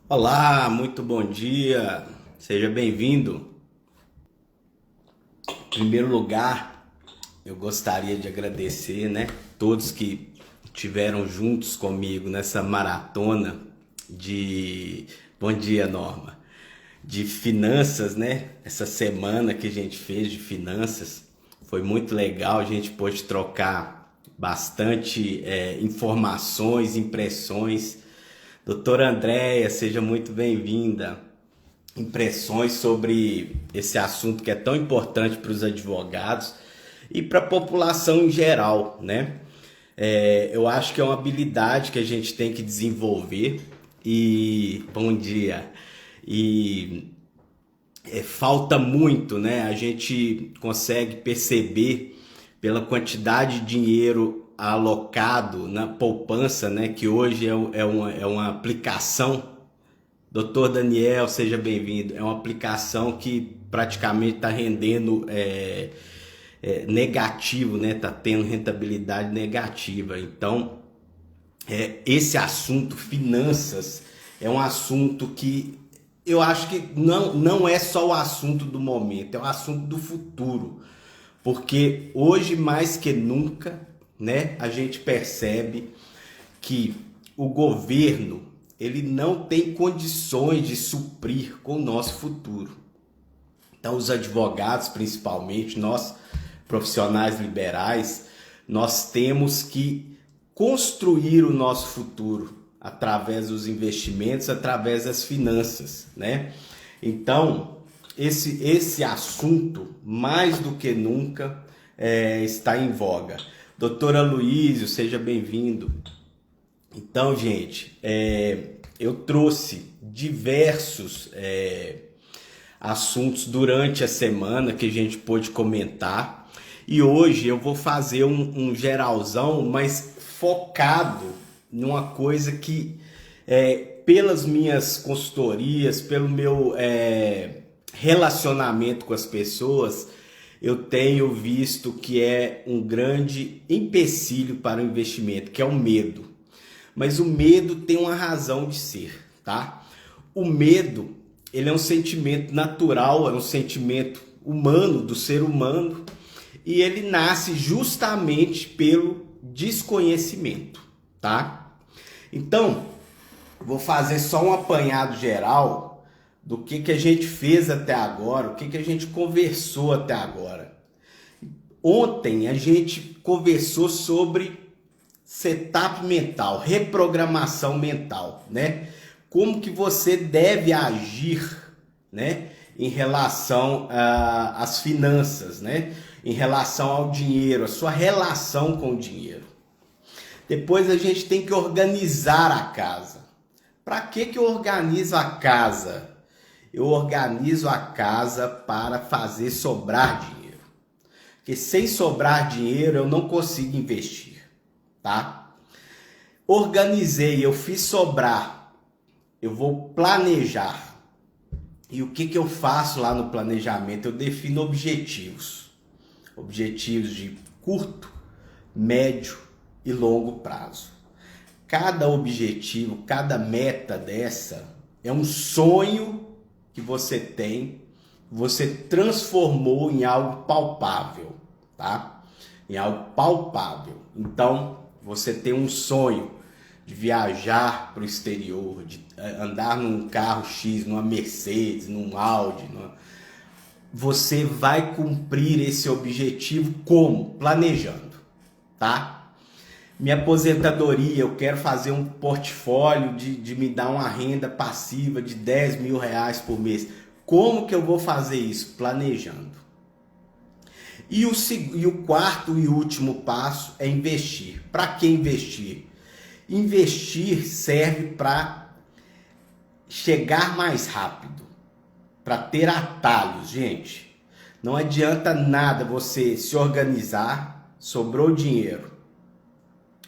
Olá, muito bom dia, seja bem-vindo. Em primeiro lugar, eu gostaria de agradecer, todos que estiveram juntos comigo nessa maratona de. Bom dia, Norma. De finanças, né? Essa semana que a gente fez de finanças foi muito legal, a gente pôde trocar bastante informações, impressões. Doutora Andréia, seja muito bem-vinda. Impressões sobre esse assunto que é tão importante para os advogados e para a população em geral, né? Eu acho que é uma habilidade que a gente tem que desenvolver e bom dia. E falta muito, né? A gente consegue perceber pela quantidade de dinheiro alocado na poupança, né? Que hoje é uma aplicação. Doutor Daniel, seja bem-vindo. É uma aplicação que praticamente está rendendo negativo, né? Está tendo rentabilidade negativa. Então, esse assunto, finanças, é um assunto que eu acho que não é só o assunto do momento, é o assunto do futuro. Porque hoje, mais que nunca, né, a gente percebe que o governo ele não tem condições de suprir com o nosso futuro. Então, os advogados, principalmente, nós profissionais liberais, nós temos que construir o nosso futuro através dos investimentos, através das finanças, né? Então, esse assunto, mais do que nunca, está em voga. Doutora Luísio, seja bem-vindo. Então, gente, eu trouxe diversos assuntos durante a semana que a gente pôde comentar e hoje eu vou fazer um geralzão, mas focado numa coisa que, pelas minhas consultorias, pelo meu relacionamento com as pessoas, eu tenho visto que é um grande empecilho para o investimento, que é o medo. Mas o medo tem uma razão de ser, tá? O medo, ele é um sentimento natural, é um sentimento humano, do ser humano, e ele nasce justamente pelo desconhecimento, tá? Então, vou fazer só um apanhado geral do que a gente fez até agora, o que a gente conversou até agora. Ontem a gente conversou sobre setup mental, reprogramação mental, né? Como que você deve agir, né? Em relação às finanças, né? Em relação ao dinheiro, a sua relação com o dinheiro. Depois a gente tem que organizar a casa. Para que eu organizo a casa? Eu organizo a casa para fazer sobrar dinheiro. Porque sem sobrar dinheiro eu não consigo investir, tá? Organizei, eu fiz sobrar, eu vou planejar. E o que eu faço lá no planejamento? Eu defino objetivos. Objetivos de curto, médio e longo prazo. Cada objetivo, cada meta dessa é um sonho que você tem, você transformou em algo palpável, tá? Em algo palpável. Então, você tem um sonho de viajar para o exterior, de andar num carro X, numa Mercedes, num Audi, você vai cumprir esse objetivo como? Planejando, tá? Minha aposentadoria, eu quero fazer um portfólio de me dar uma renda passiva de R$ 10.000 por mês. Como que eu vou fazer isso? Planejando. E o quarto e último passo é investir. Para que investir? Investir serve para chegar mais rápido, para ter atalhos, gente. Não adianta nada você se organizar, sobrou dinheiro,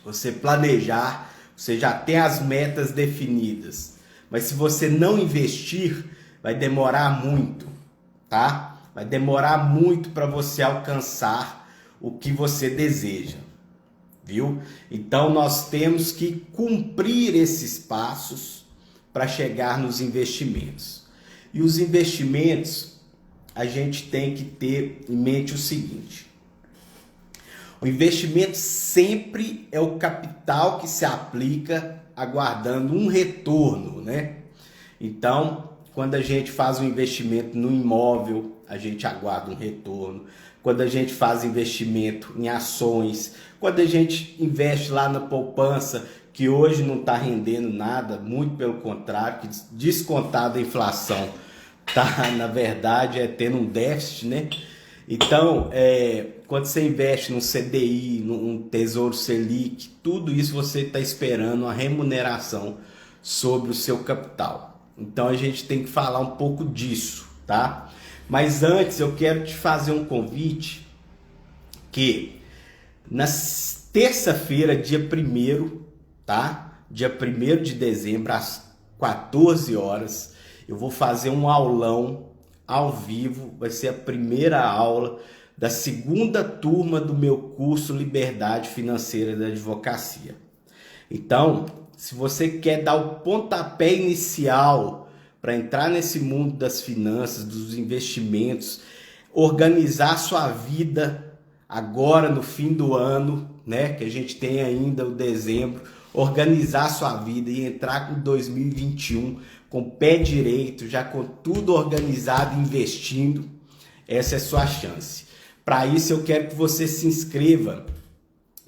você planejar, você já tem as metas definidas. Mas se você não investir, vai demorar muito, tá? Vai demorar muito para você alcançar o que você deseja, viu? Então nós temos que cumprir esses passos para chegar nos investimentos. E os investimentos, a gente tem que ter em mente o seguinte: o investimento sempre é o capital que se aplica aguardando um retorno, né? Então, quando a gente faz um investimento no imóvel, a gente aguarda um retorno. Quando a gente faz investimento em ações, quando a gente investe lá na poupança, que hoje não está rendendo nada, muito pelo contrário, que descontado a inflação, tá, na verdade, tendo um déficit, né? Então, quando você investe num CDI, num Tesouro Selic, tudo isso você está esperando uma remuneração sobre o seu capital. Então, a gente tem que falar um pouco disso, tá? Mas antes, eu quero te fazer um convite que na terça-feira, dia 1º, tá? Dia 1º de dezembro, às 14 horas, eu vou fazer um aulão ao vivo. Vai ser a primeira aula da segunda turma do meu curso Liberdade Financeira da Advocacia. Então, se você quer dar o pontapé inicial para entrar nesse mundo das finanças, dos investimentos, organizar sua vida agora no fim do ano, né, que a gente tem ainda o dezembro, organizar sua vida e entrar com 2021 com o pé direito, já com tudo organizado, investindo, essa é a sua chance. Para isso eu quero que você se inscreva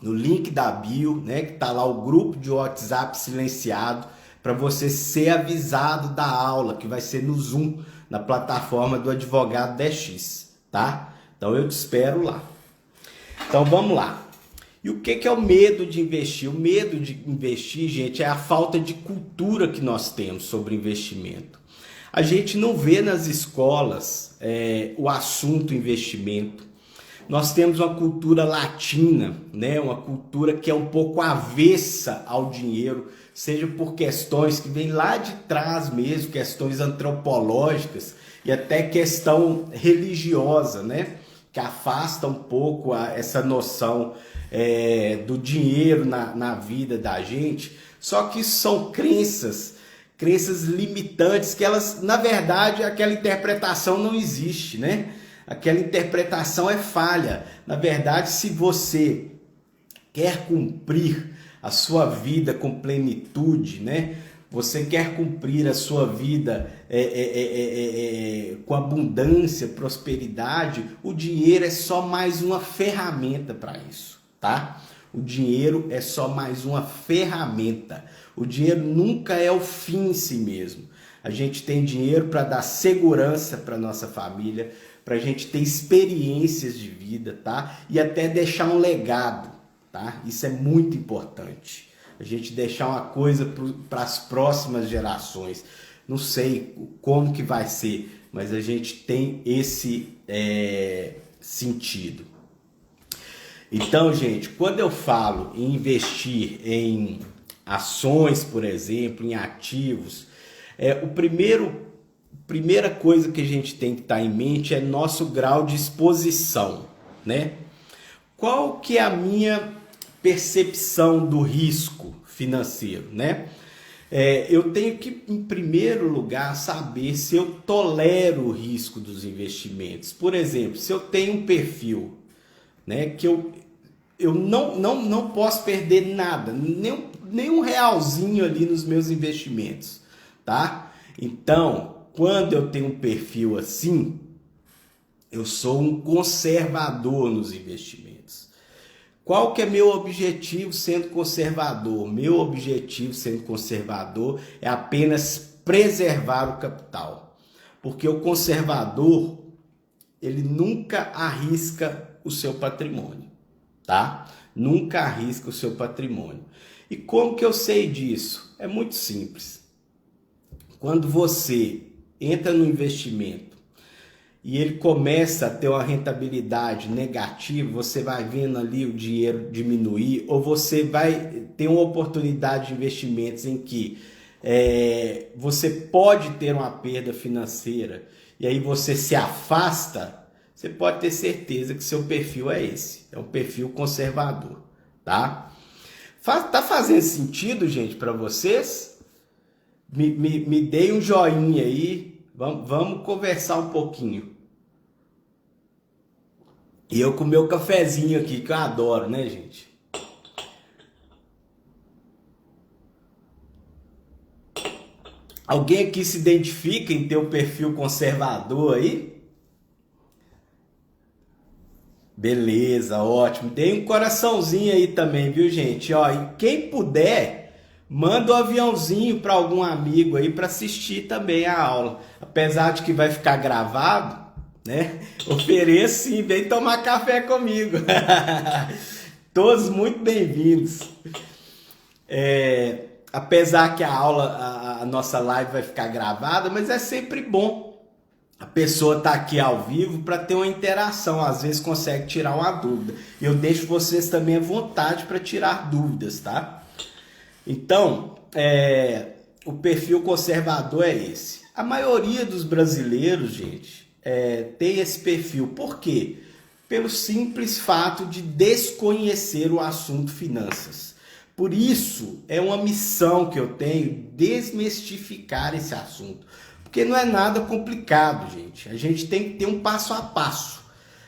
no link da bio, né, que tá lá o grupo de WhatsApp silenciado, para você ser avisado da aula que vai ser no Zoom, na plataforma do Advogado 10x, tá? Então eu te espero lá. Então vamos lá. E o que é o medo de investir? O medo de investir, gente, é a falta de cultura que nós temos sobre investimento. A gente não vê nas escolas o assunto investimento. Nós temos uma cultura latina, né? Uma cultura que é um pouco avessa ao dinheiro, seja por questões que vêm lá de trás mesmo, questões antropológicas e até questão religiosa, né? Que afasta um pouco essa noção do dinheiro na vida da gente. Só que isso são crenças limitantes, que elas, na verdade, aquela interpretação não existe, né? Aquela interpretação é falha. Na verdade, se você quer cumprir a sua vida com plenitude, né? Você quer cumprir a sua vida com abundância, prosperidade, o dinheiro é só mais uma ferramenta para isso, tá? O dinheiro é só mais uma ferramenta. O dinheiro nunca é o fim em si mesmo. A gente tem dinheiro para dar segurança para nossa família, para a gente ter experiências de vida, tá? E até deixar um legado, tá? Isso é muito importante. A gente deixar uma coisa para as próximas gerações. Não sei como que vai ser, mas a gente tem esse sentido. Então, gente, quando eu falo em investir em ações, por exemplo, em ativos, primeira coisa que a gente tem que estar em mente é nosso grau de exposição, né? Qual que é a minha percepção do risco financeiro, né? Eu tenho que, em primeiro lugar, saber se eu tolero o risco dos investimentos. Por exemplo, se eu tenho um perfil, né, que eu não posso perder nada, nem um realzinho ali nos meus investimentos, tá? Então, quando eu tenho um perfil assim, eu sou um conservador nos investimentos. Qual que é meu objetivo sendo conservador? Meu objetivo sendo conservador é apenas preservar o capital. Porque o conservador, ele nunca arrisca o seu patrimônio, tá? Nunca arrisca o seu patrimônio. E como que eu sei disso? É muito simples. Quando você entra no investimento e ele começa a ter uma rentabilidade negativa, você vai vendo ali o dinheiro diminuir, ou você vai ter uma oportunidade de investimentos em que você pode ter uma perda financeira e aí você se afasta, você pode ter certeza que seu perfil é esse, é um perfil conservador, tá? Tá fazendo sentido, gente, para vocês? Me dê um joinha aí, vamos conversar um pouquinho. E eu com meu cafezinho aqui, que eu adoro, né, gente? Alguém aqui se identifica em ter um perfil conservador aí? Beleza, ótimo. Dei um coraçãozinho aí também, viu, gente? Ó, e quem puder, manda um aviãozinho para algum amigo aí para assistir também a aula. Apesar de que vai ficar gravado, né? Ofereço sim, vem tomar café comigo. Todos muito bem-vindos. Apesar que a aula, a nossa live vai ficar gravada, mas é sempre bom a pessoa tá aqui ao vivo para ter uma interação, às vezes consegue tirar uma dúvida. Eu deixo vocês também à vontade para tirar dúvidas, tá? Então, o perfil conservador é esse. A maioria dos brasileiros, gente, tem esse perfil. Por quê? Pelo simples fato de desconhecer o assunto finanças. Por isso, é uma missão que eu tenho desmistificar esse assunto. Porque não é nada complicado, gente. A gente tem que ter um passo a passo.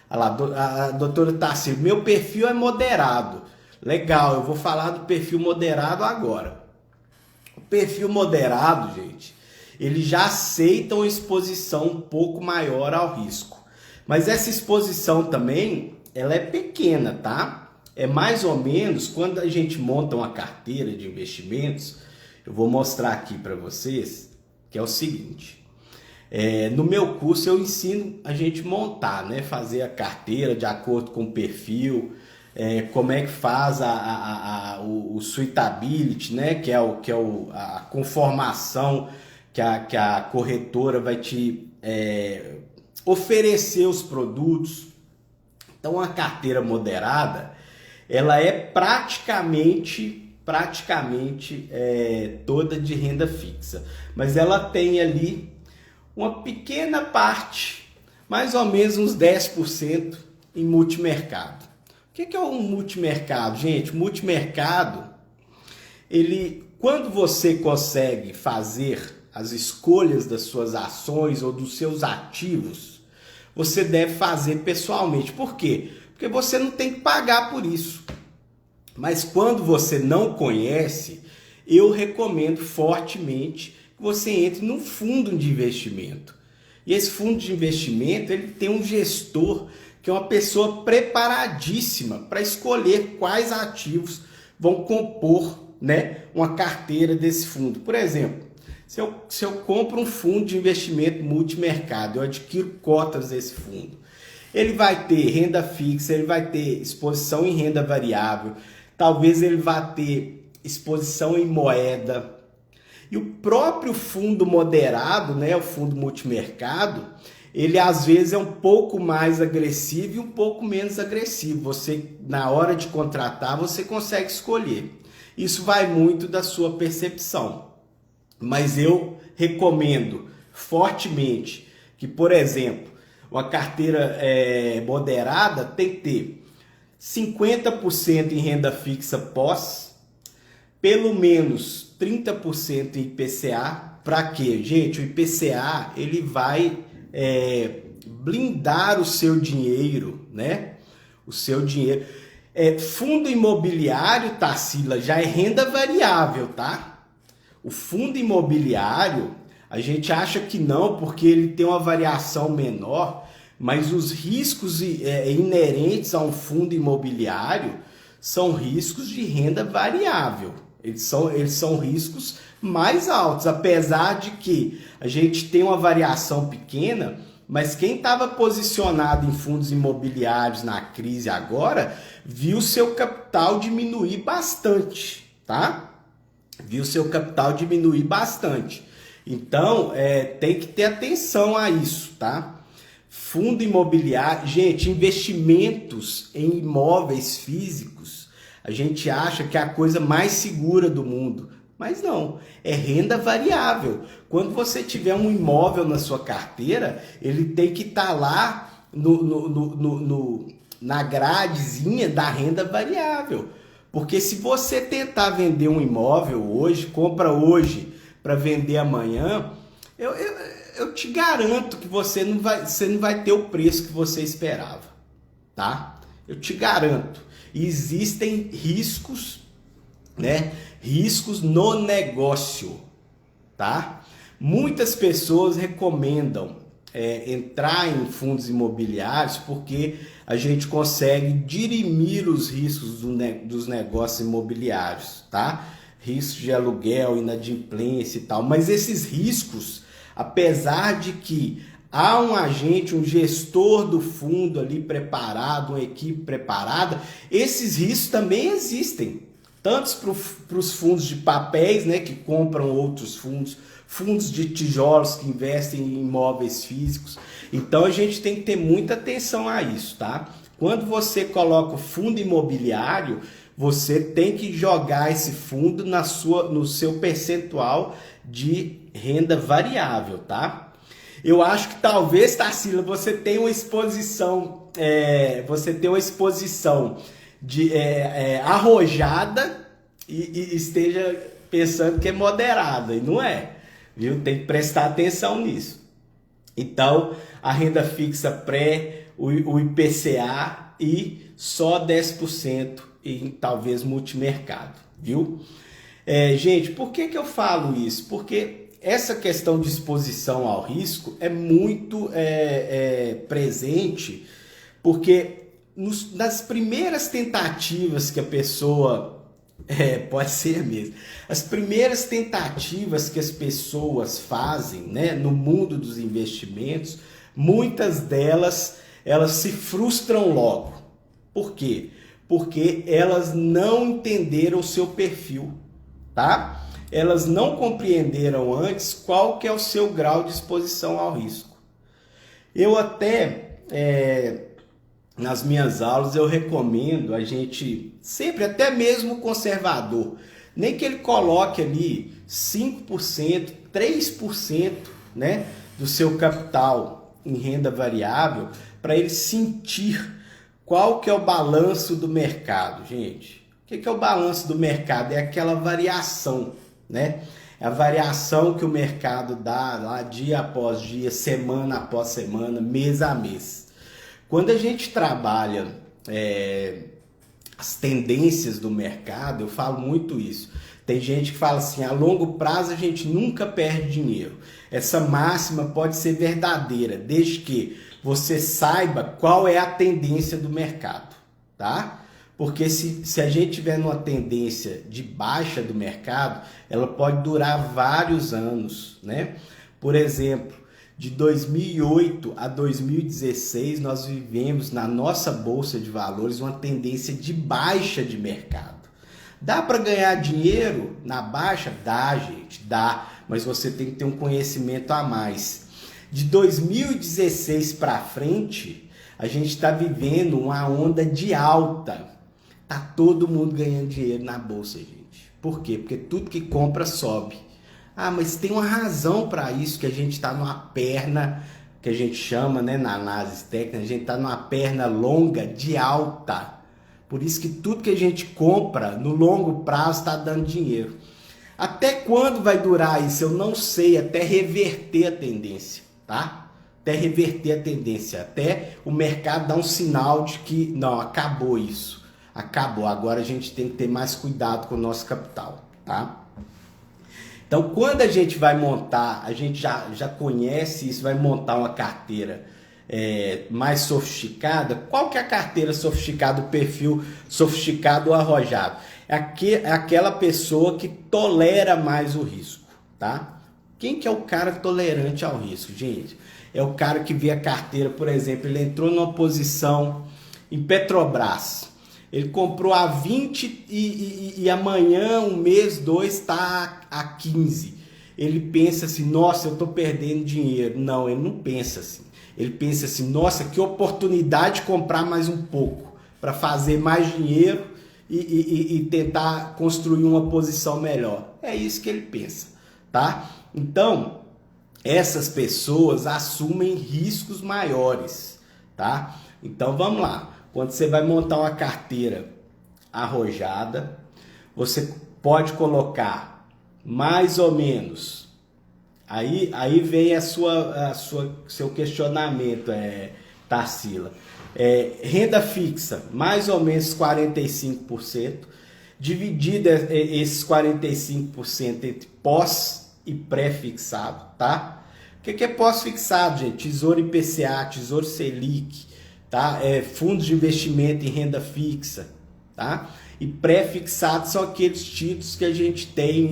Olha lá, a doutora Tarsila, meu perfil é moderado. Legal, eu vou falar do perfil moderado agora. O perfil moderado, gente, ele já aceita uma exposição um pouco maior ao risco. Mas essa exposição também, ela é pequena, tá? É mais ou menos quando a gente monta uma carteira de investimentos, eu vou mostrar aqui para vocês, que é o seguinte, no meu curso eu ensino a gente montar, né, fazer a carteira de acordo com o perfil, como é que faz o suitability, né, que é a conformação que a corretora vai te oferecer os produtos. Então a carteira moderada, ela é praticamente toda de renda fixa, mas ela tem ali uma pequena parte, mais ou menos uns 10% em multimercado. O que é um multimercado, gente? Multimercado, quando você consegue fazer as escolhas das suas ações ou dos seus ativos, você deve fazer pessoalmente. Por quê? Porque você não tem que pagar por isso. Mas quando você não conhece, eu recomendo fortemente que você entre num fundo de investimento. E esse fundo de investimento, ele tem um gestor que é uma pessoa preparadíssima para escolher quais ativos vão compor, né, uma carteira desse fundo. Por exemplo, se eu compro um fundo de investimento multimercado, eu adquiro cotas desse fundo. Ele vai ter renda fixa, ele vai ter exposição em renda variável, talvez ele vá ter exposição em moeda. E o próprio fundo moderado, né, o fundo multimercado, ele às vezes é um pouco mais agressivo e um pouco menos agressivo. Você, na hora de contratar, você consegue escolher. Isso vai muito da sua percepção. Mas eu recomendo fortemente que, por exemplo, uma carteira moderada tem que ter 50% em renda fixa pós, pelo menos 30% em IPCA. Para quê? Gente, o IPCA ele vai blindar o seu dinheiro, né? O seu dinheiro. Fundo imobiliário, Tarsila, já é renda variável, tá? O fundo imobiliário, a gente acha que não, porque ele tem uma variação menor, mas os riscos inerentes a um fundo imobiliário são riscos de renda variável. Eles são riscos mais altos, apesar de que a gente tem uma variação pequena, mas quem estava posicionado em fundos imobiliários na crise agora, viu seu capital diminuir bastante, tá? Viu seu capital diminuir bastante. Então, tem que ter atenção a isso, tá? Fundo imobiliário, gente, investimentos em imóveis físicos, a gente acha que é a coisa mais segura do mundo, mas não, é renda variável. Quando você tiver um imóvel na sua carteira, ele tem que estar lá na gradezinha da renda variável. Porque se você tentar vender um imóvel hoje, compra hoje, para vender amanhã, eu te garanto que você não vai ter o preço que você esperava, tá? Eu te garanto. E existem riscos, né? Riscos no negócio, tá? Muitas pessoas recomendam entrar em fundos imobiliários porque a gente consegue dirimir os riscos dos negócios imobiliários, tá? Riscos de aluguel, inadimplência e tal. Mas esses riscos, apesar de que há um agente, um gestor do fundo ali preparado, uma equipe preparada, esses riscos também existem. Tanto para os fundos de papéis, né, que compram outros fundos, fundos de tijolos que investem em imóveis físicos. Então a gente tem que ter muita atenção a isso, tá? Quando você coloca o fundo imobiliário, você tem que jogar esse fundo no seu percentual de renda variável, tá? Eu acho que talvez, Tarsila, você tenha uma exposição, arrojada e esteja pensando que é moderada, e não é, viu? Tem que prestar atenção nisso. Então, a renda fixa pré, o IPCA e só 10% em talvez multimercado, viu? Gente, por que eu falo isso? Porque essa questão de exposição ao risco é muito presente, porque nas primeiras tentativas que a pessoa... pode ser mesmo. As primeiras tentativas que as pessoas fazem, né, no mundo dos investimentos, muitas delas, elas se frustram logo. Por quê? Porque elas não entenderam o seu perfil, tá? Elas não compreenderam antes qual que é o seu grau de exposição ao risco. Eu até... nas minhas aulas eu recomendo a gente sempre, até mesmo o conservador, nem que ele coloque ali 5%, 3%, né, do seu capital em renda variável, para ele sentir qual que é o balanço do mercado, gente. O que é o balanço do mercado? É aquela variação, né? É a variação que o mercado dá lá dia após dia, semana após semana, mês a mês. Quando a gente trabalha as tendências do mercado, eu falo muito isso. Tem gente que fala assim, a longo prazo a gente nunca perde dinheiro. Essa máxima pode ser verdadeira, desde que você saiba qual é a tendência do mercado, tá? Porque se a gente tiver numa tendência de baixa do mercado, ela pode durar vários anos, né? Por exemplo, de 2008 a 2016, nós vivemos na nossa Bolsa de Valores uma tendência de baixa de mercado. Dá para ganhar dinheiro na baixa? Dá, gente, dá. Mas você tem que ter um conhecimento a mais. De 2016 para frente, a gente está vivendo uma onda de alta. Tá todo mundo ganhando dinheiro na Bolsa, gente. Por quê? Porque tudo que compra sobe. Ah, mas tem uma razão para isso, que a gente está numa perna, que a gente chama, né, na análise técnica, a gente está numa perna longa de alta. Por isso que tudo que a gente compra no longo prazo está dando dinheiro. Até quando vai durar isso? Eu não sei, até reverter a tendência, tá? Até reverter a tendência, até o mercado dar um sinal de que, não, acabou isso. Acabou, agora a gente tem que ter mais cuidado com o nosso capital, tá? Então, quando a gente vai montar, a gente já conhece isso, vai montar uma carteira mais sofisticada. Qual que é a carteira sofisticada, o perfil sofisticado ou arrojado? É aquela pessoa que tolera mais o risco, tá? Quem que é o cara tolerante ao risco, gente? É o cara que vê a carteira, por exemplo, ele entrou numa posição em Petrobras. Ele comprou a 20 e amanhã, um mês, dois, está a 15. Ele pensa assim, nossa, eu estou perdendo dinheiro. Não, ele não pensa assim. Ele pensa assim, nossa, que oportunidade de comprar mais um pouco para fazer mais dinheiro e tentar construir uma posição melhor. É isso que ele pensa, tá? Então, essas pessoas assumem riscos maiores, tá? Então, vamos lá. Quando você vai montar uma carteira arrojada, você pode colocar mais ou menos. Aí vem seu questionamento, Tarsila. Renda fixa, mais ou menos 45%, dividido esses 45% entre pós e pré-fixado, tá? O que é pós-fixado, gente? Tesouro IPCA, Tesouro Selic, tá? Fundos de investimento em renda fixa, tá? E pré-fixado são aqueles títulos que a gente tem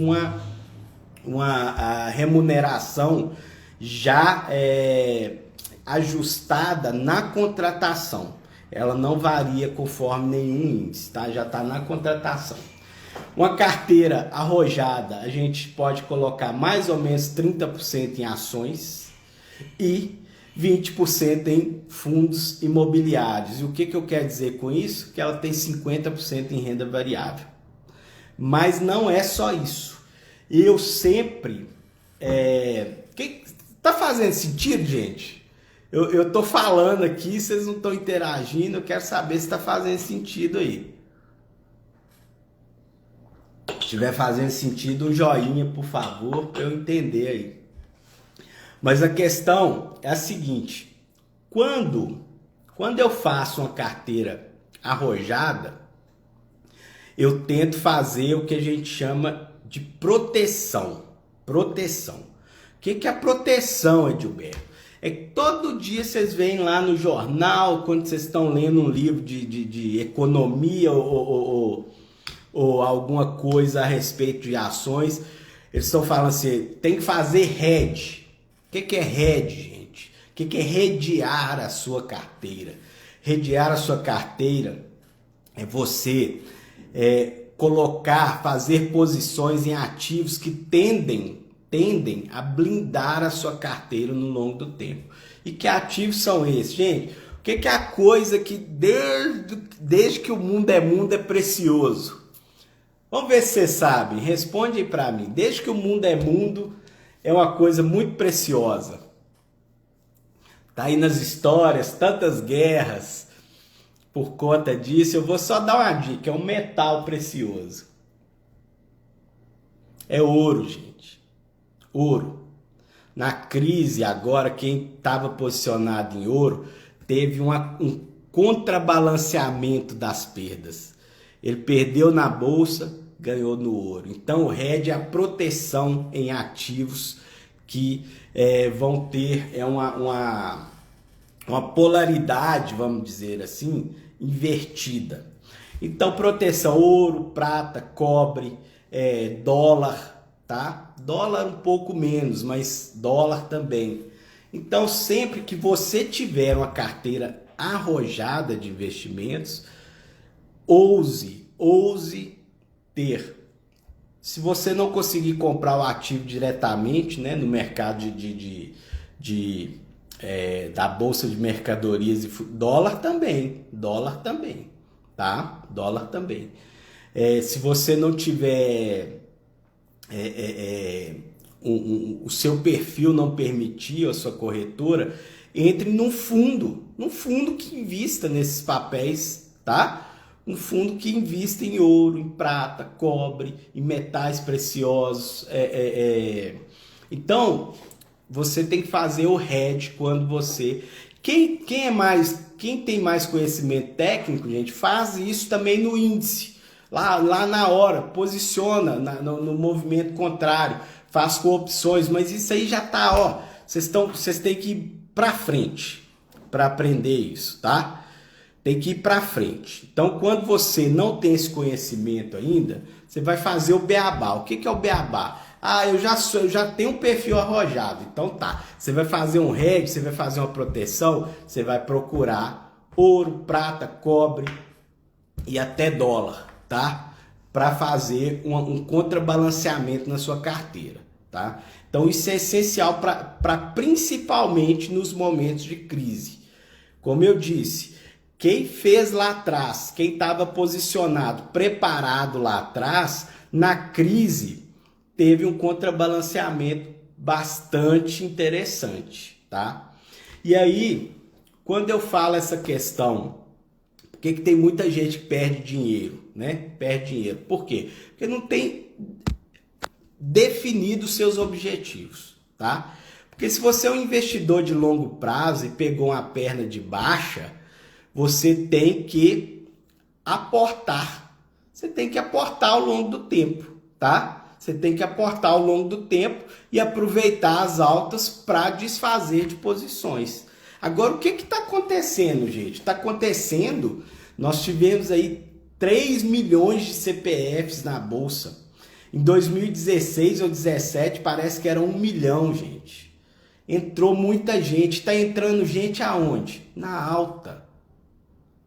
a remuneração já ajustada na contratação. Ela não varia conforme nenhum índice, tá? Já está na contratação. Uma carteira arrojada, a gente pode colocar mais ou menos 30% em ações e 20% em fundos imobiliários. E o que eu quero dizer com isso? Que ela tem 50% em renda variável. Mas não é só isso. Eu sempre... Tá fazendo sentido, gente? Eu tô falando aqui, vocês não estão interagindo, eu quero saber se tá fazendo sentido aí. Se estiver fazendo sentido, um joinha, por favor, para eu entender aí. Mas a questão é a seguinte: quando eu faço uma carteira arrojada, eu tento fazer o que a gente chama de proteção. Proteção. O que é a proteção, Edilberto? É que todo dia vocês veem lá no jornal, quando vocês estão lendo um livro de economia ou alguma coisa a respeito de ações, eles estão falando assim, tem que fazer hedge. O que é hedge, gente? O que é redear a sua carteira? Redear a sua carteira é você fazer posições em ativos que tendem a blindar a sua carteira no longo do tempo. E que ativos são esses, gente? O que é a coisa que desde que o mundo é precioso? Vamos ver se vocês sabem. Responde aí para mim. Desde que o mundo é uma coisa muito preciosa. Tá aí nas histórias, tantas guerras por conta disso. Eu vou só dar uma dica. É um metal precioso. É ouro, gente. Ouro. Na crise agora, quem estava posicionado em ouro teve um contrabalanceamento das perdas. Ele perdeu na bolsa, ganhou no ouro. Então o hedge é a proteção em ativos que vão ter uma polaridade, vamos dizer assim, invertida. Então proteção, ouro, prata, cobre, dólar, tá? Dólar um pouco menos, mas dólar também. Então sempre que você tiver uma carteira arrojada de investimentos, ouse ter. Se você não conseguir comprar o ativo diretamente, né, no mercado da bolsa de mercadorias, dólar também, tá? Dólar também. Se você não tiver o seu perfil não permitir, a sua corretora, entre num fundo que invista nesses papéis, tá? Um fundo que invista em ouro, em prata, cobre, em metais preciosos. Então, você tem que fazer o hedge quando você... Quem tem mais conhecimento técnico, gente, faz isso também no índice. Lá na hora, posiciona no movimento contrário, faz com opções, mas isso aí já tá, ó. Vocês têm que ir pra frente para aprender isso, tá? Tem que ir para frente. Então, quando você não tem esse conhecimento ainda, você vai fazer o beabá. O que é o beabá? Eu já tenho um perfil arrojado. Então tá, você vai fazer um hedge, você vai fazer uma proteção, você vai procurar ouro, prata, cobre e até dólar, tá? Para fazer um contrabalanceamento na sua carteira, tá? Então isso é essencial para principalmente nos momentos de crise. Como eu disse, quem fez lá atrás, quem estava posicionado, preparado lá atrás, na crise, teve um contrabalanceamento bastante interessante, tá? E aí, quando eu falo essa questão, por que tem muita gente que perde dinheiro, né? Perde dinheiro. Por quê? Porque não tem definido os seus objetivos, tá? Porque se você é um investidor de longo prazo e pegou uma perna de baixa, você tem que aportar. Você tem que aportar ao longo do tempo, tá? Você tem que aportar ao longo do tempo e aproveitar as altas para desfazer de posições. Agora, o que está acontecendo, gente? Está acontecendo, nós tivemos aí 3 milhões de CPFs na Bolsa. Em 2016 ou 2017 parece que era 1 milhão, gente. Entrou muita gente. Está entrando gente aonde? Na alta.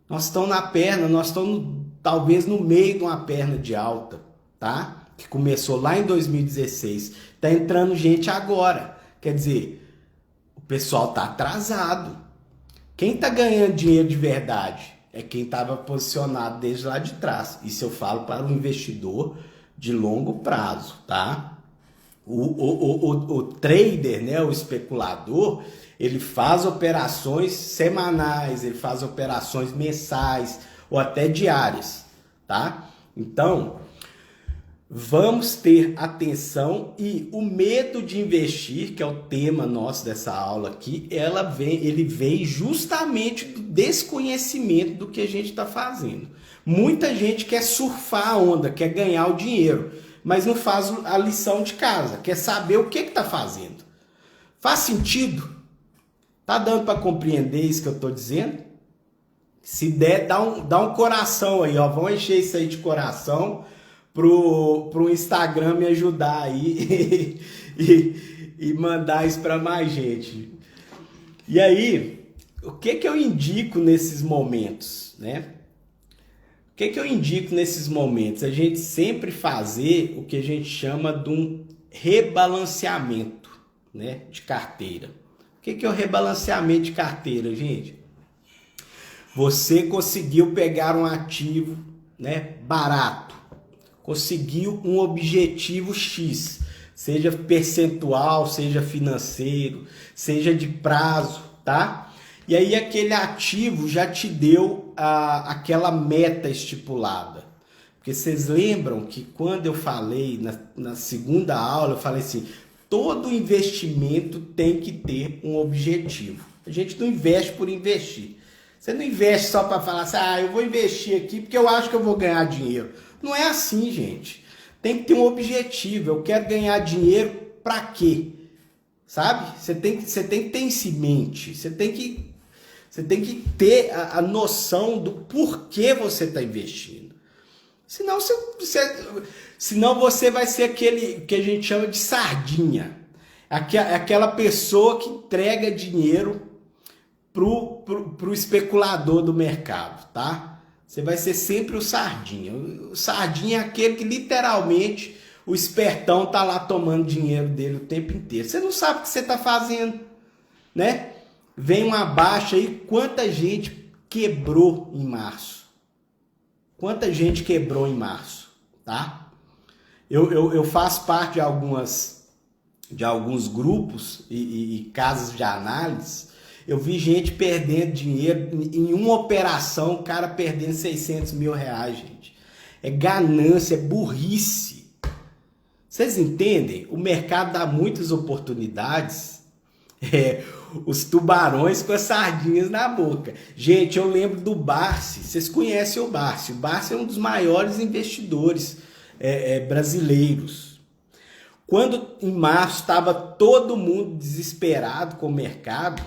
Nós estamos na perna, nós estamos talvez no meio de uma perna de alta, tá? Que começou lá em 2016. Está entrando gente agora. Quer dizer, o pessoal está atrasado. Quem está ganhando dinheiro de verdade é quem estava posicionado desde lá de trás. Isso eu falo para um investidor de longo prazo, tá? O trader, né, o especulador, ele faz operações semanais, ele faz operações mensais ou até diárias, tá? Então, vamos ter atenção e o medo de investir, que é o tema nosso dessa aula aqui, ele vem justamente do desconhecimento do que a gente está fazendo. Muita gente quer surfar a onda, quer ganhar o dinheiro, mas não faz a lição de casa, quer saber o que está fazendo. Faz sentido? Tá dando para compreender isso que eu estou dizendo? Se der, dá um coração aí, ó. Vamos encher isso aí de coração pro Instagram me ajudar aí e mandar isso para mais gente. E aí, o que eu indico nesses momentos, né? O que eu indico nesses momentos? A gente sempre fazer o que a gente chama de um rebalanceamento, né, de carteira. O que é o rebalanceamento de carteira, gente? Você conseguiu pegar um ativo, né, barato, conseguiu um objetivo X, seja percentual, seja financeiro, seja de prazo, tá? E aí aquele ativo já te deu aquela meta estipulada. Porque vocês lembram que quando eu falei na segunda aula, eu falei assim, todo investimento tem que ter um objetivo. A gente não investe por investir. Você não investe só para falar assim, eu vou investir aqui porque eu acho que eu vou ganhar dinheiro. Não é assim, gente. Tem que ter um objetivo. Eu quero ganhar dinheiro para quê? Sabe? Você tem que ter isso em mente. Você tem que ter a noção do porquê você está investindo. Senão você vai ser aquele que a gente chama de sardinha. Aquela pessoa que entrega dinheiro pro especulador do mercado, tá? Você vai ser sempre o sardinha. O sardinha é aquele que literalmente o espertão tá lá tomando dinheiro dele o tempo inteiro. Você não sabe o que você está fazendo, né? Vem uma baixa aí, quanta gente quebrou em março? Quanta gente quebrou em março, tá? Eu faço parte de alguns grupos e casas de análise. Eu vi gente perdendo dinheiro em uma operação, o cara perdendo 600 mil reais, gente. É ganância, é burrice. Vocês entendem? O mercado dá muitas oportunidades. Os tubarões com as sardinhas na boca. Gente, eu lembro do Barsi. Vocês conhecem o Barsi? O Barsi é um dos maiores investidores brasileiros. Quando em março estava todo mundo desesperado com o mercado,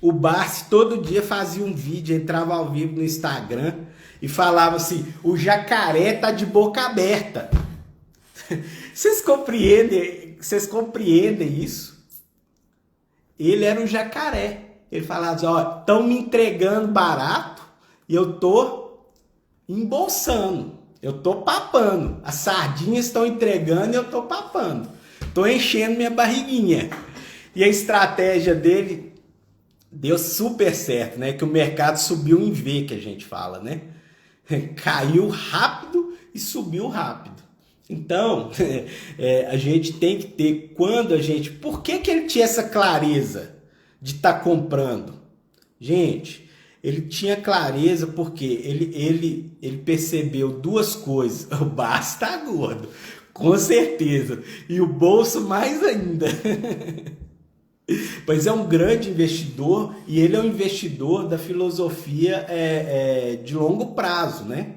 o Barsi todo dia fazia um vídeo, entrava ao vivo no Instagram e falava assim, o jacaré tá de boca aberta. Vocês compreendem isso? Ele era um jacaré. Ele falava assim, estão me entregando barato e eu tô embolsando. Eu tô papando. As sardinhas estão entregando e eu tô papando. Tô enchendo minha barriguinha. E a estratégia dele deu super certo, né? Que o mercado subiu em V, que a gente fala, né? Caiu rápido e subiu rápido. Então, a gente tem que ter, por que ele tinha essa clareza de estar comprando? Gente, ele tinha clareza porque ele percebeu duas coisas. O Barsi tá gordo. Com certeza. E o bolso mais ainda. Pois é um grande investidor e ele é um investidor da filosofia de longo prazo, né?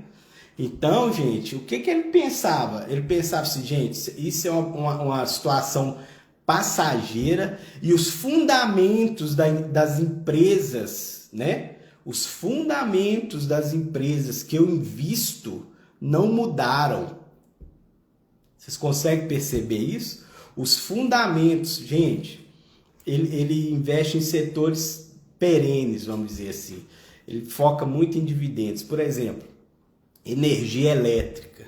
Então, gente, o que ele pensava? Ele pensava assim, gente, isso é uma situação passageira e os fundamentos das empresas, né? Os fundamentos das empresas que eu invisto não mudaram. Vocês conseguem perceber isso? Os fundamentos, gente, ele investe em setores perenes, vamos dizer assim. Ele foca muito em dividendos. Por exemplo, energia elétrica.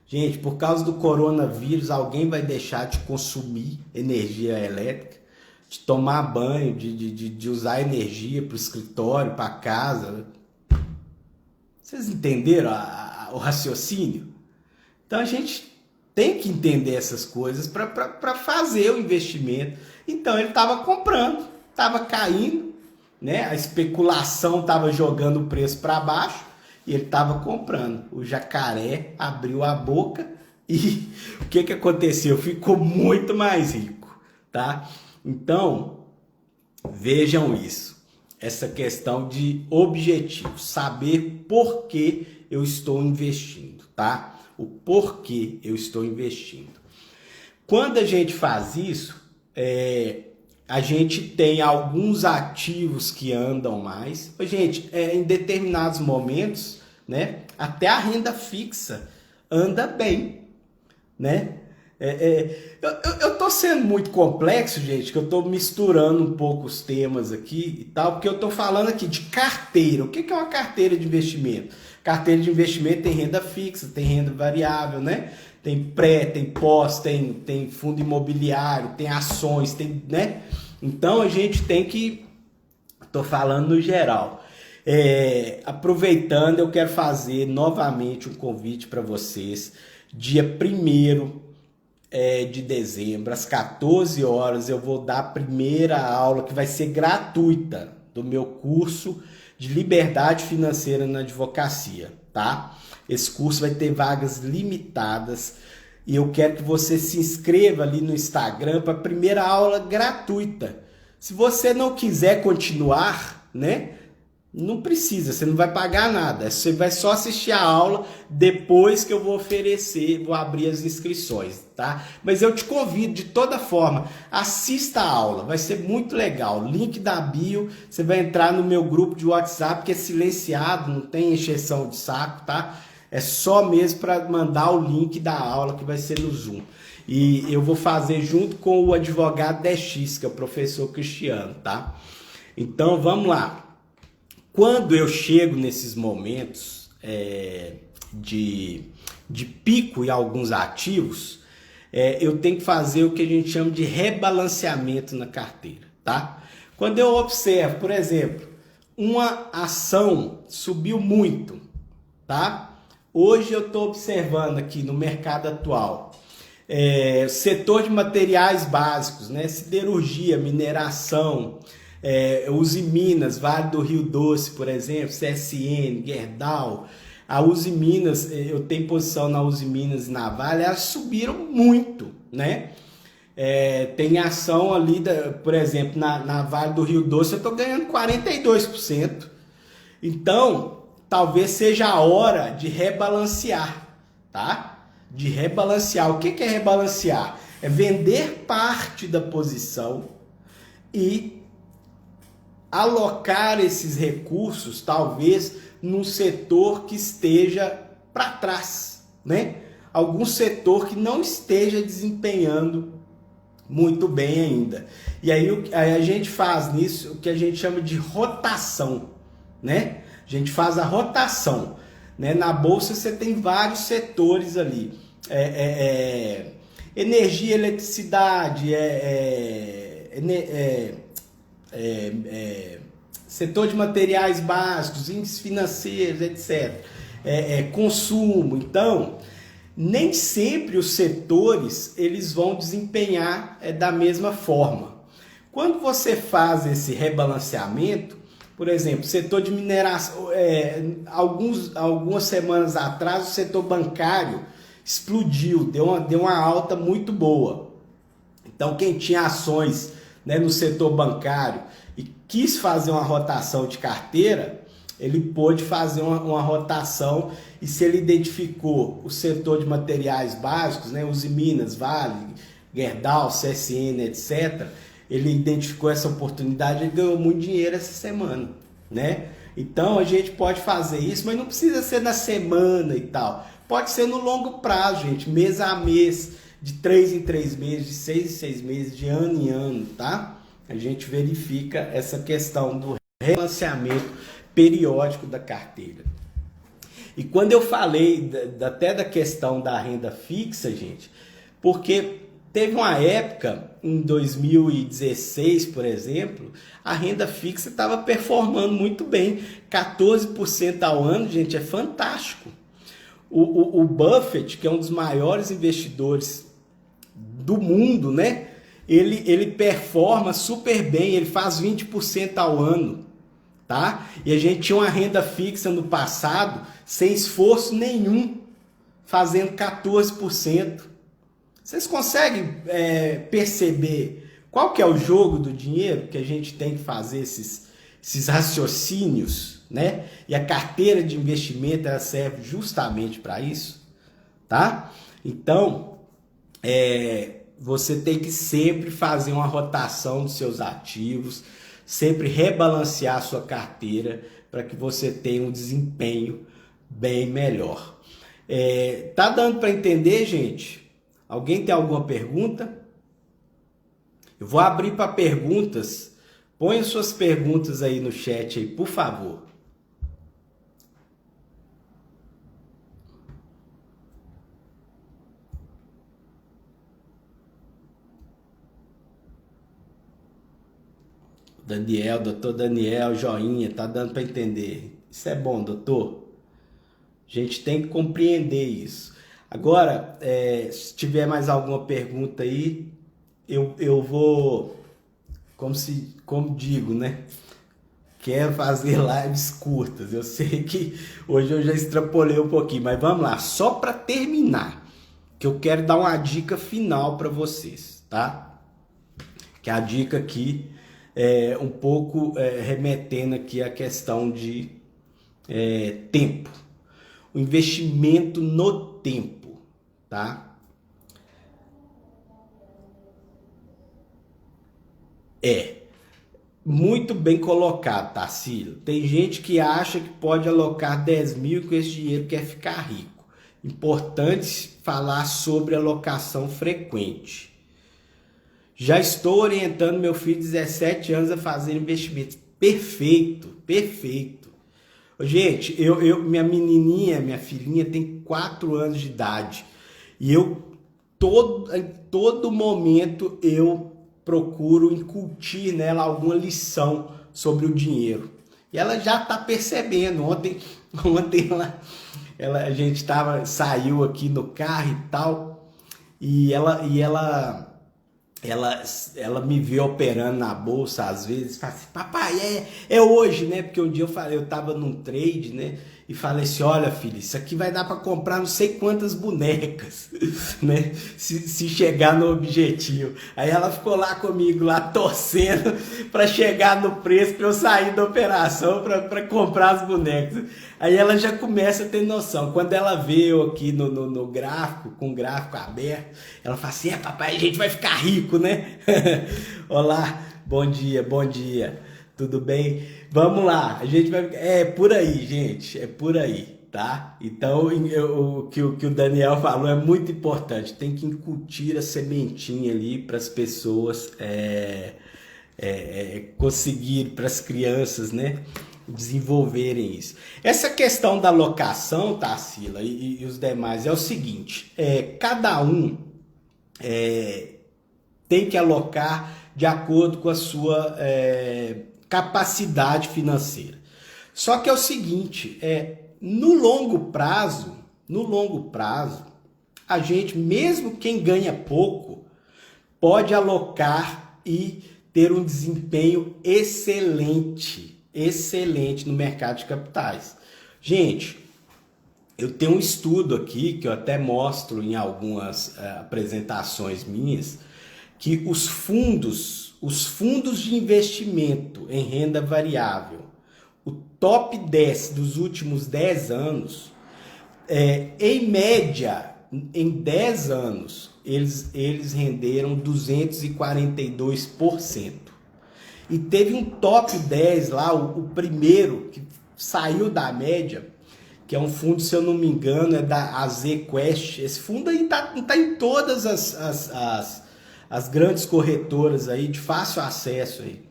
Gente, por causa do coronavírus, alguém vai deixar de consumir energia elétrica, de tomar banho, de usar energia para o escritório, para casa. Vocês entenderam o raciocínio? Então a gente tem que entender essas coisas para fazer o investimento. Então ele estava comprando, estava caindo, né? A especulação estava jogando o preço para baixo e ele estava comprando. O jacaré abriu a boca e o que aconteceu? Ficou muito mais rico, tá? Então, vejam isso. Essa questão de objetivo, saber por que eu estou investindo, tá? O porquê eu estou investindo. Quando a gente faz isso, a gente tem alguns ativos que andam mais. Gente, em determinados momentos, né, até a renda fixa anda bem, né? Eu tô sendo muito complexo, gente, que eu tô misturando um pouco os temas aqui e tal, porque eu tô falando aqui de carteira. O que é uma carteira de investimento? Carteira de investimento tem renda fixa, tem renda variável, né? Tem pré, tem pós, tem fundo imobiliário, tem ações, tem, né? Então a gente tem que... Tô falando no geral. Aproveitando, eu quero fazer novamente um convite para vocês. Dia 1º de dezembro, às 14 horas, eu vou dar a primeira aula que vai ser gratuita do meu curso de liberdade financeira na advocacia, tá? Esse curso vai ter vagas limitadas e eu quero que você se inscreva ali no Instagram para a primeira aula gratuita. Se você não quiser continuar, né? Não precisa, você não vai pagar nada. Você vai só assistir a aula depois que eu vou vou abrir as inscrições, tá? Mas eu te convido de toda forma, assista a aula, vai ser muito legal. Link da bio, você vai entrar no meu grupo de WhatsApp que é silenciado, não tem encheção de saco, tá? É só mesmo para mandar o link da aula que vai ser no Zoom. E eu vou fazer junto com o advogado DX, que é o professor Cristiano, tá? Então vamos lá. Quando eu chego nesses momentos de pico em alguns ativos, eu tenho que fazer o que a gente chama de rebalanceamento na carteira, tá? Quando eu observo, por exemplo, uma ação subiu muito, tá? Hoje eu estou observando aqui no mercado atual, setor de materiais básicos, né? Siderurgia, mineração, Uzi Minas, Vale do Rio Doce, por exemplo, CSN, Gerdau. A Uzi Minas, eu tenho posição na Uzi Minas e na Vale, elas subiram muito, né? Tem ação ali, por exemplo, na Vale do Rio Doce, eu estou ganhando 42%. Então, talvez seja a hora de rebalancear, tá? De rebalancear. O que é rebalancear? É vender parte da posição e alocar esses recursos, talvez, num setor que esteja para trás, né? Algum setor que não esteja desempenhando muito bem ainda. E aí a gente faz nisso o que a gente chama de rotação, né? A gente faz a rotação, né? Na bolsa você tem vários setores ali. Energia, eletricidade, setor de materiais básicos, índices financeiros, etc. Consumo. Então, nem sempre os setores eles vão desempenhar da mesma forma. Quando você faz esse rebalanceamento, por exemplo, setor de mineração, algumas semanas atrás o setor bancário explodiu, deu uma alta muito boa. Então, quem tinha ações, né, no setor bancário e quis fazer uma rotação de carteira, ele pôde fazer uma rotação, e se ele identificou o setor de materiais básicos, né, Usiminas, Vale, Gerdau, CSN, etc., ele identificou essa oportunidade e ganhou muito dinheiro essa semana, né? Então a gente pode fazer isso, mas não precisa ser na semana e tal. Pode ser no longo prazo, gente, mês a mês, de 3 em 3 meses, de 6 em 6 meses, de ano em ano, tá? A gente verifica essa questão do rebalanceamento periódico da carteira. E quando eu falei até da questão da renda fixa, gente, porque teve uma época, em 2016, por exemplo, a renda fixa estava performando muito bem. 14% ao ano, gente, é fantástico. O Buffett, que é um dos maiores investidores do mundo, né? Ele performa super bem, ele faz 20% ao ano, tá? E a gente tinha uma renda fixa no passado, sem esforço nenhum, fazendo 14%. Vocês conseguem perceber qual que é o jogo do dinheiro, que a gente tem que fazer esses raciocínios, né? E a carteira de investimento, ela serve justamente para isso, tá? Então, você tem que sempre fazer uma rotação dos seus ativos, sempre rebalancear a sua carteira para que você tenha um desempenho bem melhor. Tá dando para entender, gente? Alguém tem alguma pergunta? Eu vou abrir para perguntas. Põe suas perguntas aí no chat aí, por favor. Daniel, doutor Daniel, joinha, tá dando para entender. Isso é bom, doutor. A gente tem que compreender isso. Agora, se tiver mais alguma pergunta aí, eu vou, como digo, né? Quero fazer lives curtas. Eu sei que hoje eu já extrapolei um pouquinho, mas vamos lá. Só para terminar, que eu quero dar uma dica final para vocês, tá? Que a dica aqui é um pouco remetendo aqui à questão de tempo. O investimento no tempo, tá? Muito bem colocado, Tarsila. Tem gente que acha que pode alocar 10 mil com esse dinheiro quer ficar rico. Importante falar sobre alocação frequente. Já estou orientando meu filho de 17 anos a fazer investimentos. Perfeito, perfeito. Gente, minha menininha, minha filhinha tem 4 anos de idade. E em todo momento, eu procuro incutir nela alguma lição sobre o dinheiro. E ela já está percebendo. Ontem a gente saiu aqui no carro e tal, e ela me vê operando na bolsa às vezes, fala assim, papai, é hoje, né? Porque um dia eu tava num trade, né? E falei assim, olha filho, isso aqui vai dar para comprar não sei quantas bonecas, né? Se chegar no objetivo. Aí ela ficou lá comigo, lá torcendo para chegar no preço, para eu sair da operação, para comprar as bonecas. Aí ela já começa a ter noção. Quando ela vê eu aqui no gráfico, com o gráfico aberto, ela fala assim, papai, a gente vai ficar rico, né? Olá, bom dia. Tudo bem? Vamos lá, a gente vai... É por aí, gente, é por aí, tá? Então, o que o Daniel falou é muito importante. Tem que incutir a sementinha ali para as pessoas conseguir, para as crianças, né? Desenvolverem isso. Essa questão da alocação, Tarsila, e os demais, é o seguinte, cada um tem que alocar de acordo com a sua capacidade financeira. Só que é o seguinte, no longo prazo, a gente, mesmo quem ganha pouco, pode alocar e ter um desempenho excelente no mercado de capitais. Gente, Eu tenho um estudo aqui que eu até mostro em algumas apresentações minhas, que os fundos de investimento em renda variável, o top 10 dos últimos 10 anos, em média, em 10 anos, eles renderam 242%. E teve um top 10 lá, o primeiro que saiu da média, que é um fundo, se eu não me engano, é da AZ Quest. Esse fundo aí tá em todas as grandes corretoras aí, de fácil acesso aí.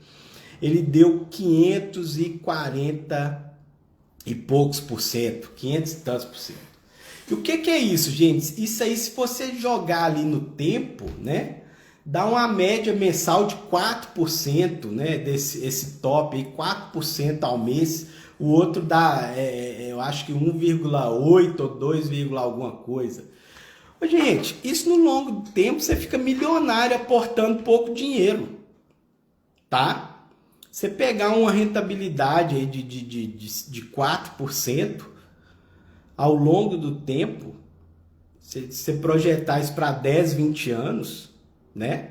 Ele deu 540 e poucos por cento, 500 e tantos por cento. E o que é isso, gente? Isso aí, se você jogar ali no tempo, né? Dá uma média mensal de 4%, né? Esse top aí, 4% ao mês. O outro dá, eu acho que 1,8 ou 2, alguma coisa. Ô, gente, isso no longo do tempo você fica milionário aportando pouco dinheiro, tá? Você pegar uma rentabilidade aí de 4% ao longo do tempo, você projetar isso para 10, 20 anos, né?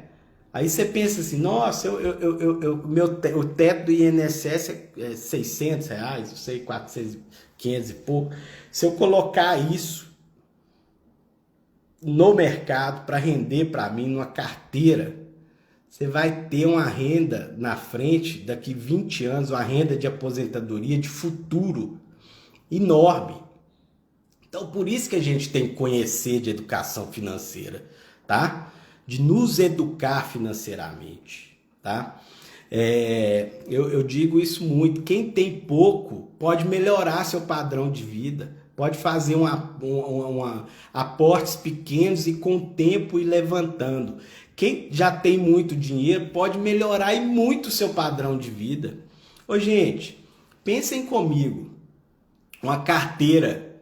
Aí você pensa assim, nossa, o teto do INSS é 600 reais, não sei, 400, 500 e pouco. Se eu colocar isso no mercado para render para mim numa carteira, você vai ter uma renda na frente, daqui 20 anos, uma renda de aposentadoria de futuro enorme. Então, por isso que a gente tem que conhecer de educação financeira, tá? De nos educar financeiramente, tá? Eu digo isso muito. Quem tem pouco pode melhorar seu padrão de vida, pode fazer aportes pequenos e com o tempo ir levantando. Quem já tem muito dinheiro pode melhorar e muito o seu padrão de vida. Ô, gente, pensem comigo. Uma carteira,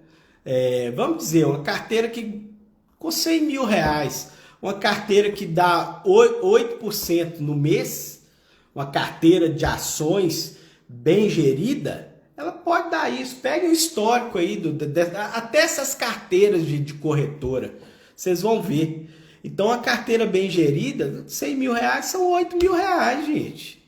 vamos dizer, uma carteira que com 100 mil reais, uma carteira que dá 8% no mês, uma carteira de ações bem gerida, ela pode dar isso. Pegue o histórico aí, até essas carteiras de corretora, vocês vão ver. Então, a carteira bem gerida, 100 mil reais são 8 mil reais, gente.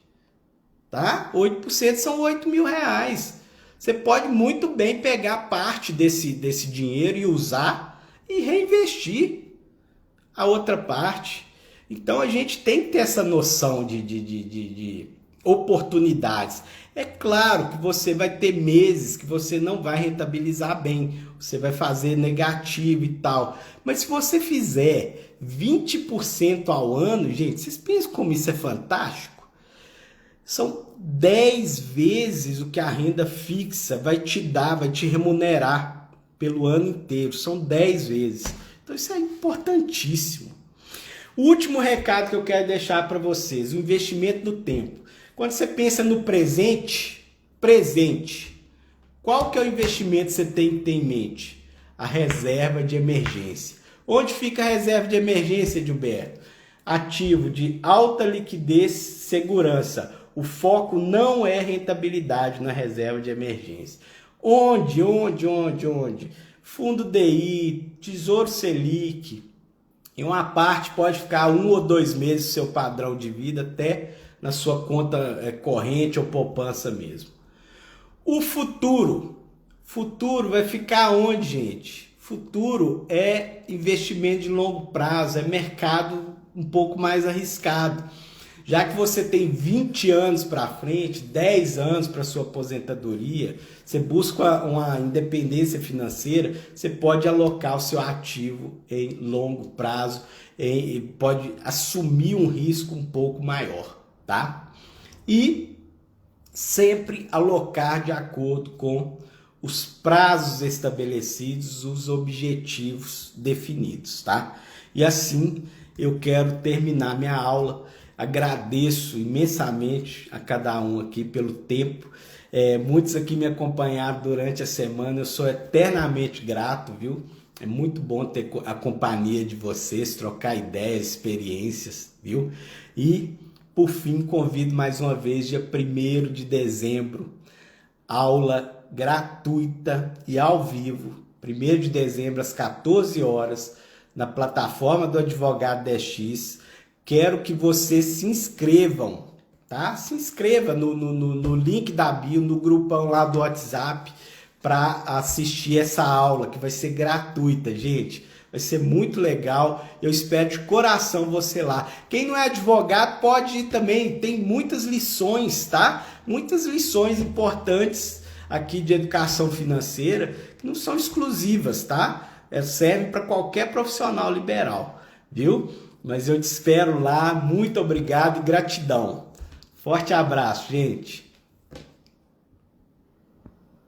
Tá? 8% são 8 mil reais. Você pode muito bem pegar parte desse dinheiro e usar e reinvestir a outra parte. Então a gente tem que ter essa noção de oportunidades. É claro que você vai ter meses que você não vai rentabilizar bem, você vai fazer negativo e tal. Mas se você fizer 20% ao ano, gente, vocês pensam como isso é fantástico? São 10 vezes o que a renda fixa vai te dar, vai te remunerar pelo ano inteiro. São 10 vezes. Então isso é importantíssimo. O último recado que eu quero deixar para vocês, o investimento no tempo. Quando você pensa no presente, qual que é o investimento que você tem que ter em mente? A reserva de emergência. Onde fica a reserva de emergência, Gilberto? Ativo de alta liquidez e segurança. O foco não é rentabilidade na reserva de emergência. Onde? Fundo DI, Tesouro Selic. Em uma parte pode ficar 1 ou 2 meses do seu padrão de vida, até na sua conta corrente ou poupança mesmo. O futuro vai ficar onde, gente? Futuro é investimento de longo prazo, é mercado um pouco mais arriscado. Já que você tem 20 anos para frente, 10 anos para sua aposentadoria, você busca uma independência financeira, você pode alocar o seu ativo em longo prazo, pode assumir um risco um pouco maior, tá? E sempre alocar de acordo com os prazos estabelecidos, os objetivos definidos, tá? E assim eu quero terminar minha aula. Agradeço imensamente a cada um aqui pelo tempo. Muitos aqui me acompanharam durante a semana. Eu sou eternamente grato, viu? É muito bom ter a companhia de vocês, trocar ideias, experiências, viu? E, por fim, convido mais uma vez, dia 1º de dezembro, aula gratuita e ao vivo 1º de dezembro, às 14 horas, na plataforma do Advogado 10X. Quero que vocês se inscrevam, tá? Se inscreva no link da bio, no grupão lá do WhatsApp, para assistir essa aula, que vai ser gratuita, gente. Vai ser muito legal. Eu espero de coração você lá. Quem não é advogado pode ir também. Tem muitas lições, tá? Muitas lições importantes aqui de educação financeira que não são exclusivas, tá? Serve para qualquer profissional liberal, viu? Mas eu te espero lá. Muito obrigado e gratidão. Forte abraço, gente.